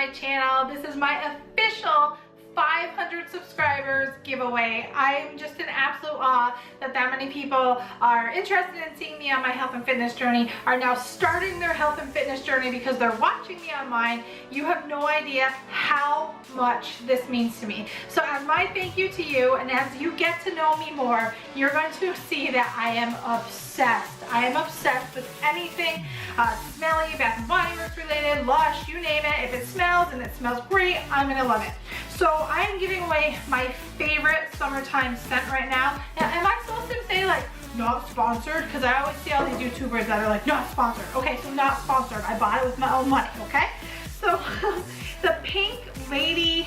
my channel. This is my official 500 subscribers giveaway. I'm just in absolute awe that many people are interested in seeing me on my health and fitness journey, are now starting their health and fitness journey because they're watching me on mine. You have no idea how much this means to me. So as my thank you to you, and as you get to know me more, you're going to see that I am obsessed. I am obsessed with anything smelly, Bath and Body Works related, Lush, you name it. If it smells and it smells great, I'm gonna love it. So I am giving away my favorite summertime scent right now. Now, am I supposed to say like not sponsored? Because I always see all these YouTubers that are like not sponsored. Okay, so not sponsored. I bought it with my own money, okay? So the Pink Lily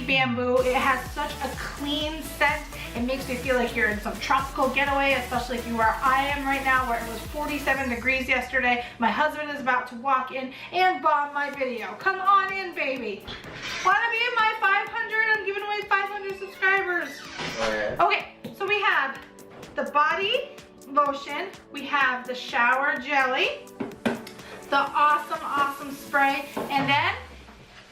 Bamboo, it has such a clean scent. It makes me feel like you're in some tropical getaway, especially if you are where I am right now, where it was 47 degrees yesterday. My husband is about to walk in and bomb my video. Come on in, baby. Wanna be in my 500? I'm giving away 500 subscribers. Okay, so we have the body lotion, we have the shower jelly, the awesome spray, and then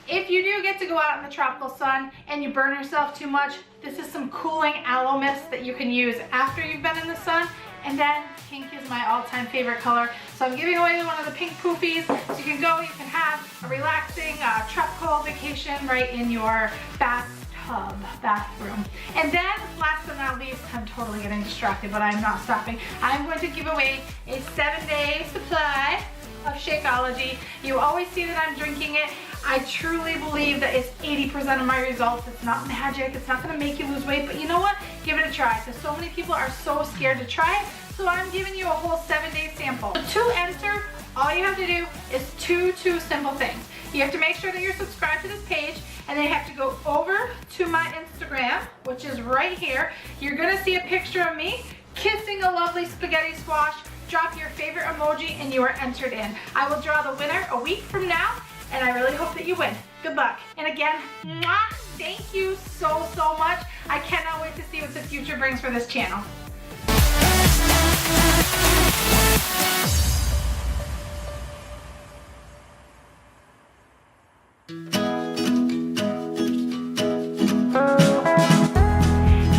if you do get to go out in the tropical sun and you burn yourself too much, this is some cooling aloe mist that you can use after you've been in the sun. And then pink is my all-time favorite color. So I'm giving away one of the pink poofies. So you can go, you can have a relaxing tropical vacation right in your bathroom. And then last but not least, I'm totally getting distracted, but I'm not stopping. I'm going to give away a 7-day supply of Shakeology. You always see that I'm drinking it. I truly believe that it's 80% of my results. It's not magic. It's not going to make you lose weight, but you know what? Give it a try, because so many people are so scared to try it. So I'm giving you a whole 7-day sample. So to enter, all you have to do is two simple things. You have to make sure that you're subscribed to this page, and then you have to go over to my Instagram, which is right here. You're going to see a picture of me kissing a lovely spaghetti squash. Drop your favorite emoji and you are entered in. I will draw the winner a week from now, and I really hope that you win. Good luck. And again, mwah, thank you so much. I cannot wait to see what the future brings for this channel.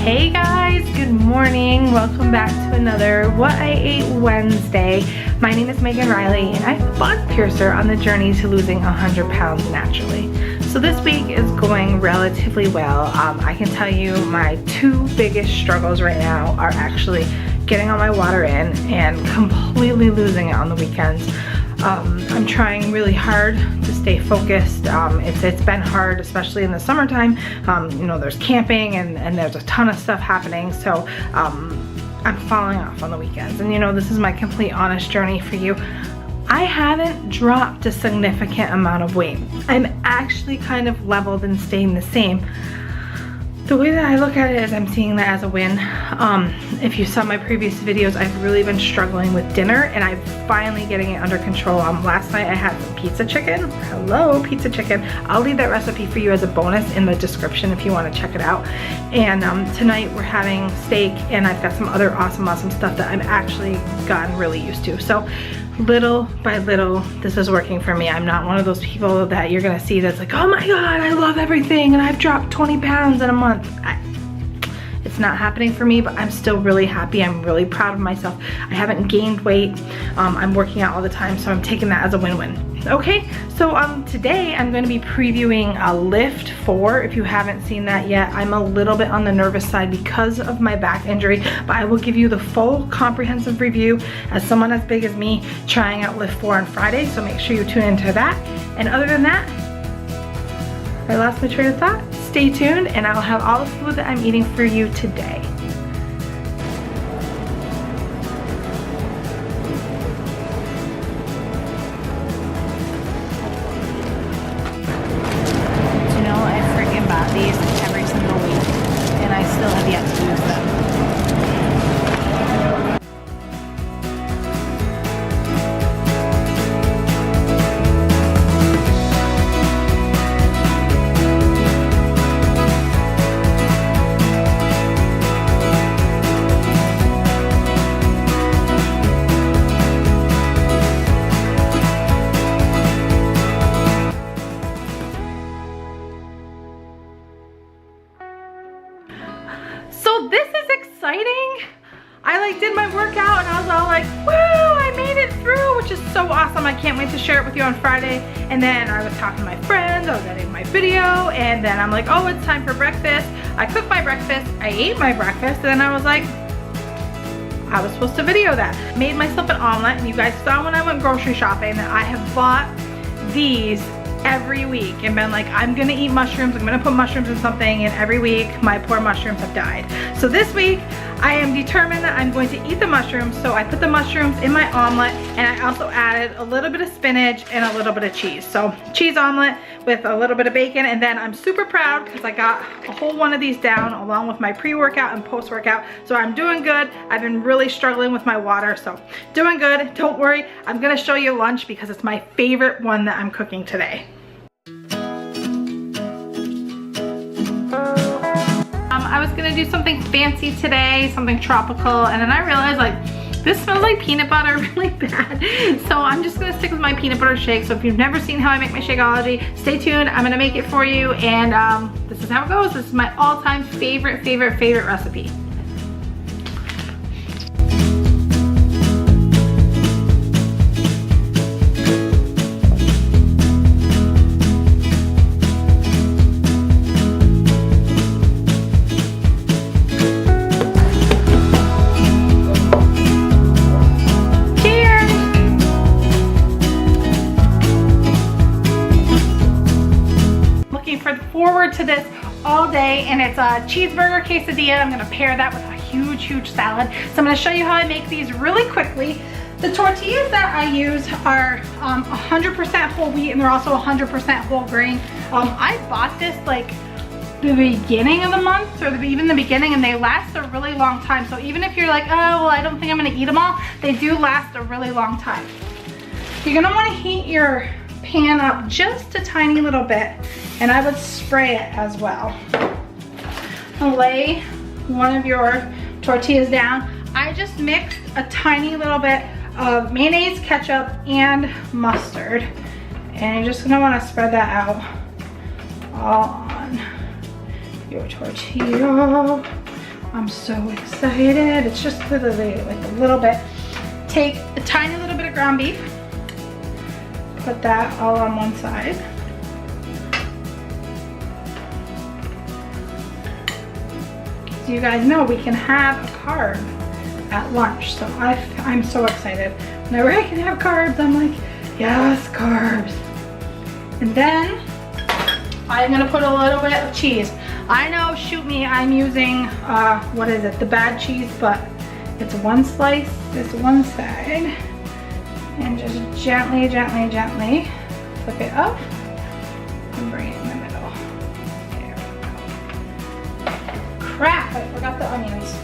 Hey guys, good morning. Welcome back to another What I Ate Wednesday. My name is Megan Riley, and I'm a bud piercer on the journey to losing 100 pounds naturally. So this week is going relatively well. I can tell you my two biggest struggles right now are actually getting all my water in and completely losing it on the weekends. I'm trying really hard to stay focused. It's been hard, especially in the summertime. You know, there's camping and there's a ton of stuff happening, so I'm falling off on the weekends. And you know, this is my complete honest journey for you. I haven't dropped a significant amount of weight. I'm actually kind of leveled and staying the same. The way that I look at it is I'm seeing that as a win. If you saw my previous videos, I've really been struggling with dinner, and I'm finally getting it under control. Last night I had some pizza chicken. Hello, pizza chicken. I'll leave that recipe for you as a bonus in the description if you want to check it out. And tonight we're having steak, and I've got some other awesome stuff that I've actually gotten really used to. So little by little, this is working for me. I'm not one of those people that you're gonna see that's like, oh my god, I love everything and I've dropped 20 pounds in a month. It's not happening for me, but I'm still really happy. I'm really proud of myself. I haven't gained weight. I'm working out all the time, so I'm taking that as a win-win. Okay, so today I'm going to be previewing a Lift 4. If you haven't seen that yet, I'm a little bit on the nervous side because of my back injury, but I will give you the full comprehensive review as someone as big as me trying out Lift 4 on Friday, so make sure you tune into that. And other than that, I lost my train of thought. Stay tuned, and I'll have all the food that I'm eating for you today. You know, I freaking bought these every single week, and I still have yet to use them. like did my workout and I was all like, woo, I made it through, which is so awesome. I can't wait to share it with you on Friday. And then I was talking to my friends, I was editing my video, and then I'm like, oh, it's time for breakfast. I cooked my breakfast, I ate my breakfast, and then I was like, I was supposed to video that. Made myself an omelet, and you guys saw when I went grocery shopping that I have bought these every week and been like, I'm gonna eat mushrooms, I'm gonna put mushrooms in something, and every week my poor mushrooms have died. So this week I am determined that I'm going to eat the mushrooms, so I put the mushrooms in my omelet, and I also added a little bit of spinach and a little bit of cheese. So cheese omelet with a little bit of bacon, and then I'm super proud because I got a whole one of these down along with my pre-workout and post-workout. So I'm doing good. I've been really struggling with my water, so doing good. Don't worry, I'm gonna show you lunch because it's my favorite one that I'm cooking today. I was gonna do something fancy today, something tropical, and then I realized like this smells like peanut butter really bad. So I'm just gonna stick with my peanut butter shake. So if you've never seen how I make my Shakeology, stay tuned. I'm gonna make it for you, and this is how it goes. This is my all-time favorite recipe. Forward to this all day, and it's a cheeseburger quesadilla. I'm gonna pair that with a huge salad. So I'm gonna show you how I make these really quickly. The tortillas that I use are 100% whole wheat, and they're also 100% whole grain. I bought this like the beginning of the month, or even the beginning, and they last a really long time. So even if you're like, oh, well, I don't think I'm gonna eat them all, they do last a really long time. You're gonna wanna heat your pan up just a tiny little bit, and I would spray it as well. I'll lay one of your tortillas down. I just mixed a tiny little bit of mayonnaise, ketchup, and mustard, and you're just gonna want to spread that out all on your tortilla. I'm so excited. It's just literally like a little bit. Take a tiny little bit of ground beef, put that all on one side. So you guys know we can have a carb at lunch, so I'm so excited. Whenever I can have carbs, I'm like, yes, carbs. And then I'm gonna put a little bit of cheese. I know, shoot me, I'm using, what is it, the bad cheese, but it's one slice, this one side. And just gently flip it up and bring it in the middle. There we go. Crap, I forgot the onions.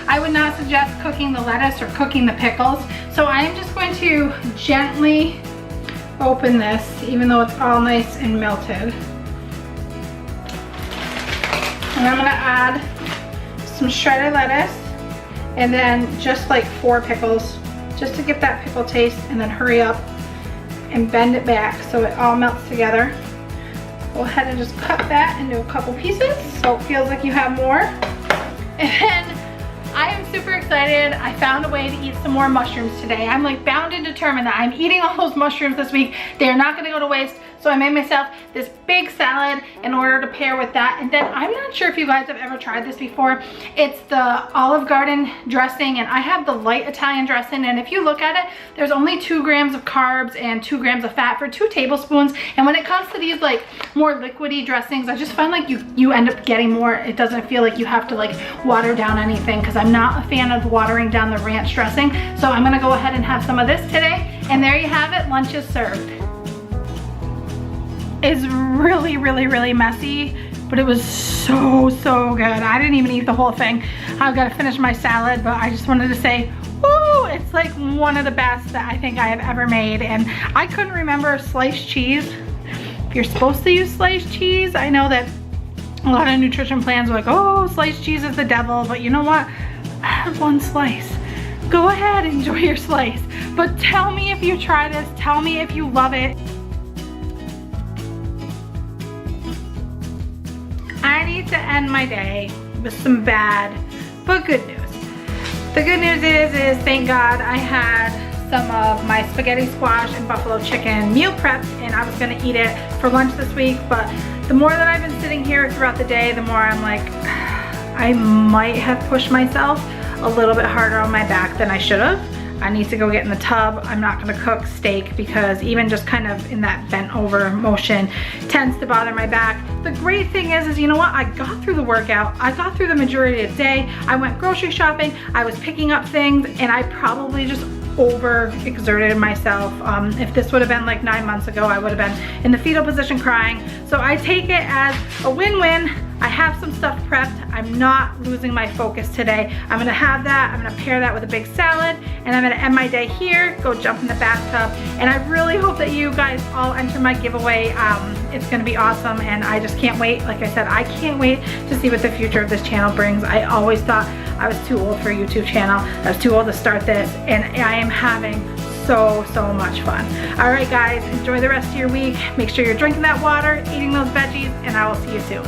I would not suggest cooking the lettuce or cooking the pickles. So I'm just going to gently open this, even though it's all nice and melted. And I'm gonna add some shredded lettuce, and then just like 4 pickles, just to get that pickle taste, and then hurry up and bend it back so it all melts together. Go ahead and just cut that into a couple pieces so it feels like you have more. And I am super excited. I found a way to eat some more mushrooms today. I'm like bound and determined that I'm eating all those mushrooms this week. They are not gonna go to waste. So I made myself this big salad in order to pair with that. And then I'm not sure if you guys have ever tried this before. It's the Olive Garden dressing, and I have the light Italian dressing. And if you look at it, there's only 2 grams of carbs and 2 grams of fat for 2 tablespoons. And when it comes to these like more liquidy dressings, I just find like you end up getting more. It doesn't feel like you have to like water down anything, because I'm not a fan of watering down the ranch dressing. So I'm gonna go ahead and have some of this today. And there you have it, lunch is served. It's really messy, but it was so good. I didn't even eat the whole thing. I've got to finish my salad, but I just wanted to say, woo, it's like one of the best that I think I have ever made. And I couldn't remember sliced cheese. If you're supposed to use sliced cheese, I know that a lot of nutrition plans are like, oh, sliced cheese is the devil, but you know what? I have 1 slice. Go ahead, enjoy your slice. But tell me if you try this, tell me if you love it. I need to end my day with some bad, but good news. The good news is thank God I had some of my spaghetti squash and buffalo chicken meal prepped, and I was gonna eat it for lunch this week, but the more that I've been sitting here throughout the day, the more I'm like, I might have pushed myself a little bit harder on my back than I should have. I need to go get in the tub. I'm not gonna cook steak because even just kind of in that bent over motion tends to bother my back. The great thing is you know what? I got through the workout. I got through the majority of the day. I went grocery shopping. I was picking up things, and I probably just over-exerted myself. If this would have been like 9 months ago, I would have been in the fetal position crying. So I take it as a win-win. I have some stuff prepped. I'm not losing my focus today. I'm gonna have that. I'm gonna pair that with a big salad, and I'm gonna end my day here, go jump in the bathtub, and I really hope that you guys all enter my giveaway. It's gonna be awesome, and I just can't wait. Like I said, I can't wait to see what the future of this channel brings. I always thought I was too old for a YouTube channel. I was too old to start this, and I am having so much fun. All right, guys, enjoy the rest of your week. Make sure you're drinking that water, eating those veggies, and I will see you soon.